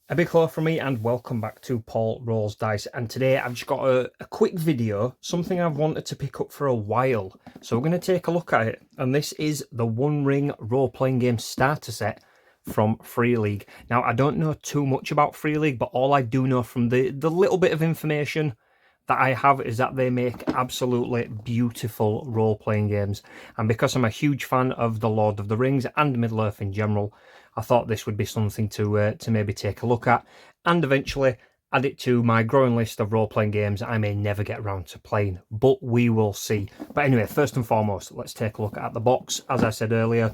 A big hello from me and welcome back to Paul Rolls Dice, and today I've just got a quick video, something I've wanted to pick up for a while, so we're going to take a look at it. And this is the One Ring role-playing game starter set from Free League. Now, I don't know too much about Free League, but all I do know from the little bit of information that I have is that they make absolutely beautiful role-playing games. And because I'm a huge fan of The Lord of the Rings and Middle-earth in general, I thought this would be something to maybe take a look at and eventually add it to my growing list of role-playing games I may never get around to playing, but we will see. But anyway, first and foremost, let's take a look at the box. As I said earlier,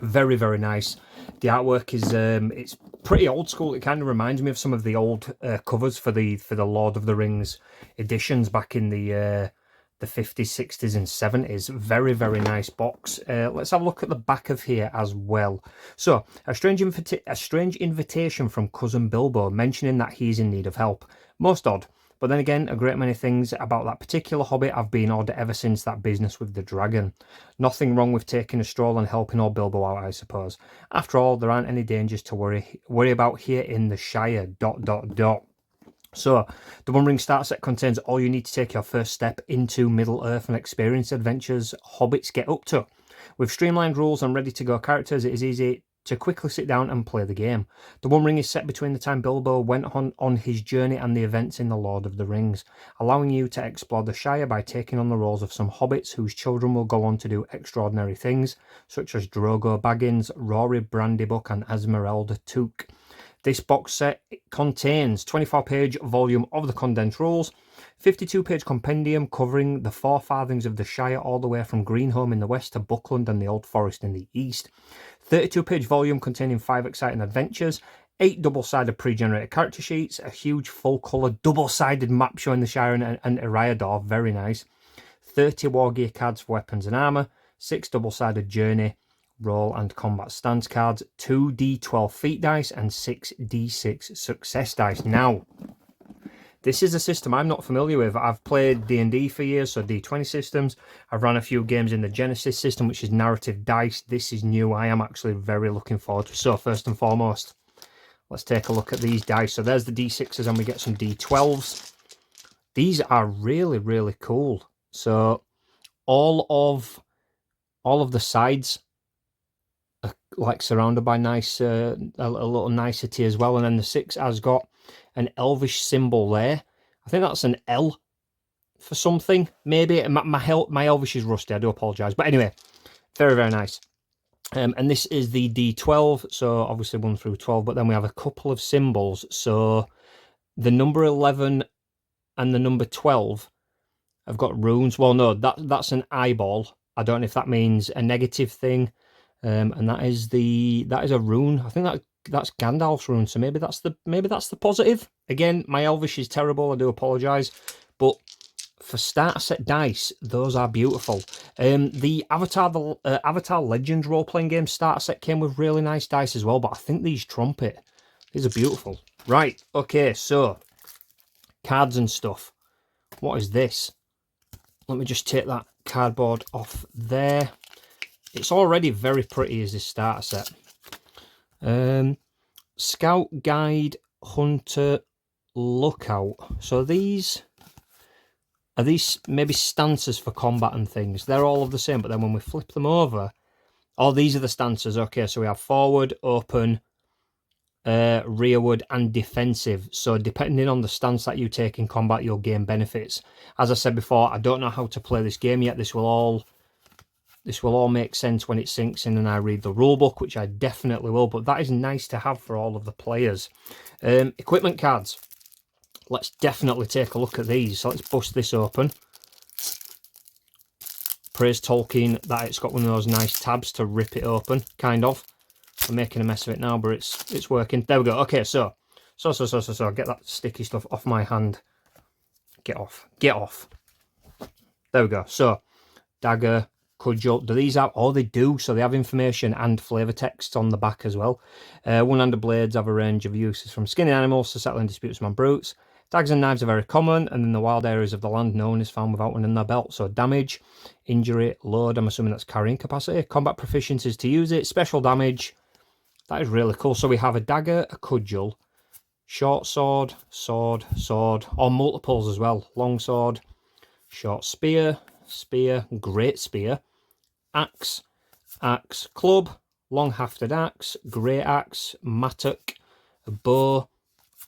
very, very nice. The artwork is it's pretty old school. It kind of reminds me of some of the old covers for the Lord of the Rings editions back in the 50s, 60s and 70s. Very, very nice box. Let's have a look at the back of here as well. So, a strange invitation from Cousin Bilbo mentioning that he's in need of help. Most odd. But then again, a great many things about that particular hobbit have been odd ever since that business with the dragon. Nothing wrong with taking a stroll and helping old Bilbo out, I suppose. After all, there aren't any dangers to worry about here in the Shire, ... So, the One Ring starter set contains all you need to take your first step into Middle-earth and experience adventures hobbits get up to. With streamlined rules and ready-to-go characters, it is easy to quickly sit down and play the game. The One Ring is set between the time Bilbo went on his journey and the events in The Lord of the Rings, allowing you to explore the Shire by taking on the roles of some hobbits whose children will go on to do extraordinary things, such as Drogo Baggins, Rory Brandybuck and Esmeralda Took. This box set contains 24-page volume of the condensed rules, 52-page compendium covering the four farthings of the Shire all the way from Greenholme in the west to Buckland and the Old Forest in the east, 32-page volume containing 5 exciting adventures, 8 double-sided pre-generated character sheets, a huge full-colour double-sided map showing the Shire and Eriador, very nice, 30 war gear cards for weapons and armour, 6 double-sided journey, roll and combat stance cards, 2 d12 feat dice and 6 d6 success dice. Now, this is a system I'm not familiar with. I've played D&D for years, so D20 systems. I've run a few games in the Genesis system, which is narrative dice. This is new. I am actually very looking forward to it. So first and foremost, let's take a look at these dice. So there's the D6s and we get some D12s. These are really, really cool. So all of the sides like surrounded by nice a little nicety as well, and then the 6 has got an elvish symbol there. I think that's an L for something, maybe. My elvish is rusty, I do apologise, but anyway, very, very nice. And this is the D12, so obviously 1 through 12, but then we have a couple of symbols. So the number 11 and the number 12 have got runes. Well, no, that's an eyeball. I don't know if that means a negative thing. And that is a rune. I think that's Gandalf's rune. So maybe that's the positive. Again, my Elvish is terrible. I do apologise, but for starter set dice, those are beautiful. The Avatar Legends role playing game starter set came with really nice dice as well. But I think these trump it. These are beautiful. Right. Okay. So cards and stuff. What is this? Let me just take that cardboard off there. It's already very pretty as this starter set. Scout, Guide, Hunter, Lookout. So are these maybe stances for combat and things? They're all of the same, but then when we flip them over, oh, these are the stances. Okay, so we have forward, open, rearward and defensive. So depending on the stance that you take in combat, you'll gain benefits. As I said before, I don't know how to play this game yet. This will all make sense when it sinks in and I read the rule book, which I definitely will, but that is nice to have for all of the players. Equipment cards. Let's definitely take a look at these. So let's bust this open. Praise Tolkien that it's got one of those nice tabs to rip it open, kind of. I'm making a mess of it now, but it's working. There we go. Okay, so get that sticky stuff off my hand. Get off. There we go. So, dagger, cudgel. Do these have? Oh, they do. So they have information and flavour texts on the back as well. One-handed blades have a range of uses from skinning animals to settling disputes among brutes. Daggers and knives are very common, and in the wild areas of the land, no one is found without one in their belt. So damage, injury, load, I'm assuming that's carrying capacity. Combat proficiencies to use it, special damage. That is really cool. So we have a dagger, a cudgel, short sword, sword, sword, or multiples as well. Long sword, short spear, spear, great spear, axe, axe, club, long hafted axe, great axe, mattock, a bow,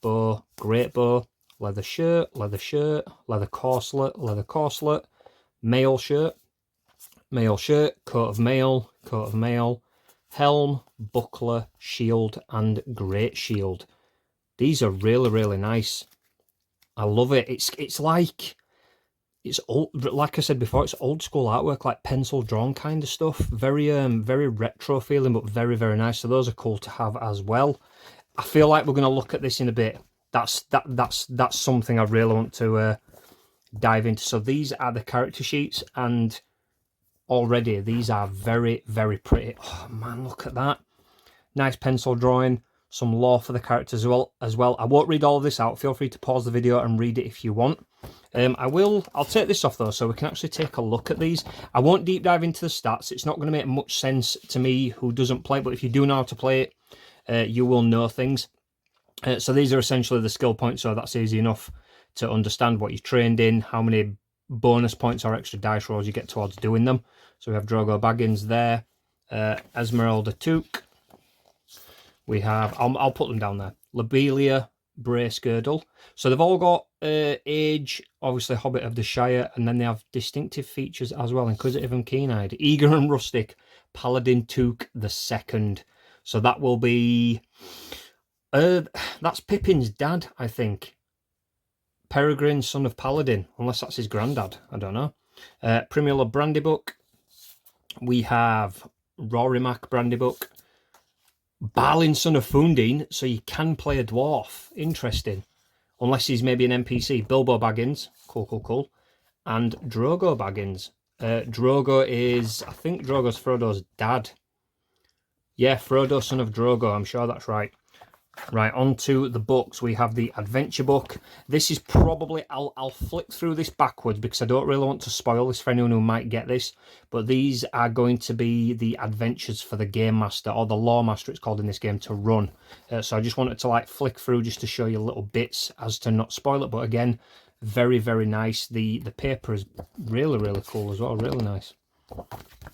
bow, great bow, leather shirt, leather corselet, mail shirt, coat of mail, helm, buckler, shield, and great shield. These are really, really nice. I love it. It's like, it's old, like I said before, it's old school artwork, like pencil drawn kind of stuff. Very very retro feeling, but very, very nice. So those are cool to have as well. I feel like we're going to look at this in a bit. That's something I really want to dive into. So these are the character sheets, and already these are very, very pretty. Oh man, look at that. Nice pencil drawing, some lore for the characters as well. I won't read all of this out. Feel free to pause the video and read it if you want. I'll take this off though, so we can actually take a look at these. I won't deep dive into the stats. It's not going to make much sense to me who doesn't play, but if you do know how to play it, you will know things. So these are essentially the skill points, so that's easy enough to understand what you're trained in, how many bonus points or extra dice rolls you get towards doing them. So we have Drogo Baggins there, Esmeralda Took. We have, I'll put them down there, Lobelia Brace Girdle. So they've all got age, obviously Hobbit of the Shire, and then they have distinctive features as well. Inquisitive and keen-eyed, eager and rustic, Paladin Took the Second. So that will be, that's Pippin's dad, I think. Peregrine, son of Paladin, unless that's his granddad, I don't know. Primula Brandybuck. We have Rorimac Brandybuck. Balin, son of Fundine, so you can play a dwarf. Interesting. Unless he's maybe an NPC. Bilbo Baggins. Cool. And Drogo Baggins. Drogo is, I think Drogo's Frodo's dad. Yeah, Frodo, son of Drogo. I'm sure that's right. Right, on to the books. We have the adventure book. This is probably, I'll flick through this backwards because I don't really want to spoil this for anyone who might get this, but these are going to be the adventures for the game master, or the lore master it's called in this game, to run. So I just wanted to like flick through just to show you little bits as to not spoil it, but again, very, very nice. The paper is really, really cool as well, really nice.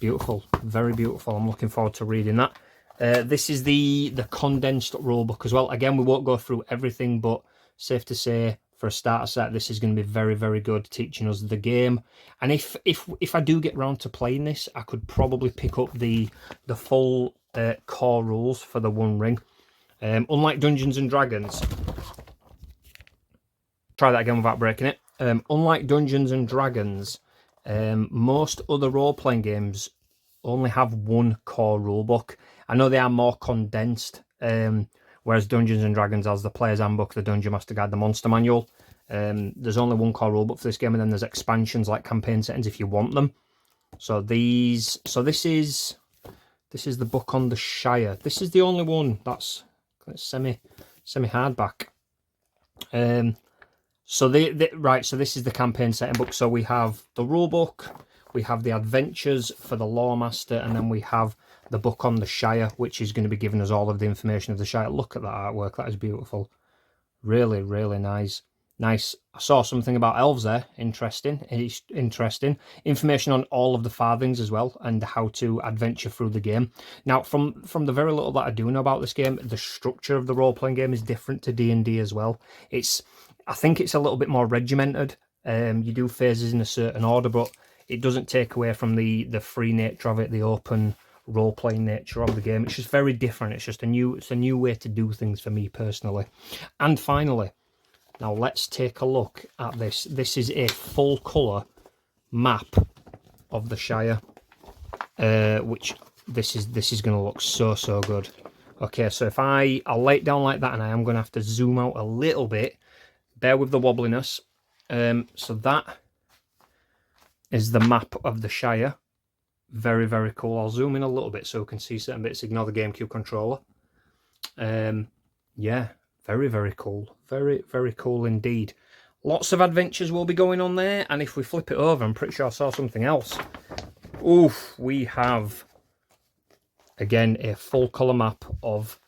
Beautiful, very beautiful. I'm looking forward to reading that. This is the condensed rulebook as well. Again, we won't go through everything, but safe to say, for a starter set, this is going to be very, very good, teaching us the game. And if I do get round to playing this, I could probably pick up the full core rules for the One Ring. Unlike Dungeons and Dragons, try that again without breaking it. Unlike Dungeons and Dragons, most other role-playing games only have one core rulebook. I know they are more condensed, whereas Dungeons and Dragons has the Player's Handbook, the Dungeon Master Guide, the Monster Manual. There's only one core rulebook for this game, and then there's expansions like campaign settings if you want them. So this is the book on the Shire. This is the only one that's semi hardback. So so this is the campaign setting book. So we have the rulebook, we have the adventures for the lore master, and then we have the book on the Shire, which is going to be giving us all of the information of the Shire. Look at that artwork, that is beautiful. Really, really nice. Nice. I saw something about elves there. Interesting. It's interesting. Information on all of the farthings as well, and how to adventure through the game. Now, from the very little that I do know about this game, the structure of the role-playing game is different to D&D as well. I think it's a little bit more regimented. You do phases in a certain order, but it doesn't take away from the free nature of it, the open role-playing nature of the game. It's just very different. It's just a new way to do things for me personally. And finally, now let's take a look at this. This is a full colour map of the Shire, which this is going to look so good. Okay, so if I'll lay it down like that, and I am going to have to zoom out a little bit. Bear with the wobbliness. So that is the map of the Shire. Very, very cool. I'll zoom in a little bit so we can see certain bits. Ignore the GameCube controller. Yeah, very, very cool. Very, very cool indeed. Lots of adventures will be going on there. And if we flip it over, I'm pretty sure I saw something else. Oof, we have, again, a full colour map of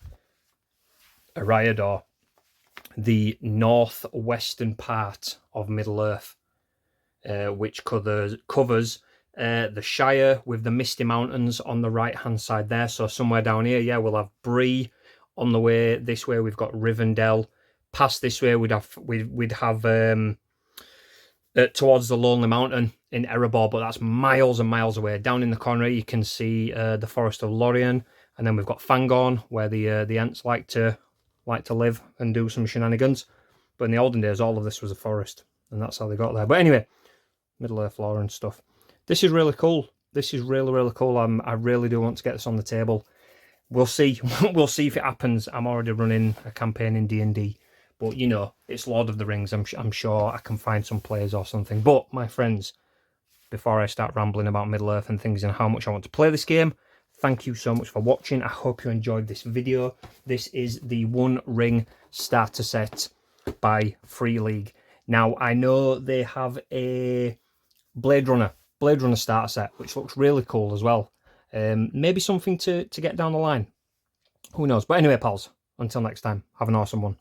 Eriador. the northwestern part of Middle-earth, which covers the Shire with the Misty Mountains on the right-hand side there. So somewhere down here, yeah, we'll have Bree. On the way this way, we've got Rivendell. Past this way, we'd have towards the Lonely Mountain in Erebor, but that's miles and miles away. Down in the corner, you can see the Forest of Lorien, and then we've got Fangorn, where the Ents like to live and do some shenanigans. But in the olden days, all of this was a forest, and that's how they got there. But anyway, Middle-earth lore and stuff. This is really cool. This is really, really cool. I really do want to get this on the table. We'll see. We'll see if it happens. I'm already running a campaign in D&D. But, you know, it's Lord of the Rings. I'm sure I can find some players or something. But, my friends, before I start rambling about Middle-earth and things and how much I want to play this game, thank you so much for watching. I hope you enjoyed this video. This is the One Ring starter set by Free League. Now, I know they have a Blade Runner starter set, which looks really cool as well. Maybe something to get down the line. Who knows? But anyway, pals, until next time, have an awesome one.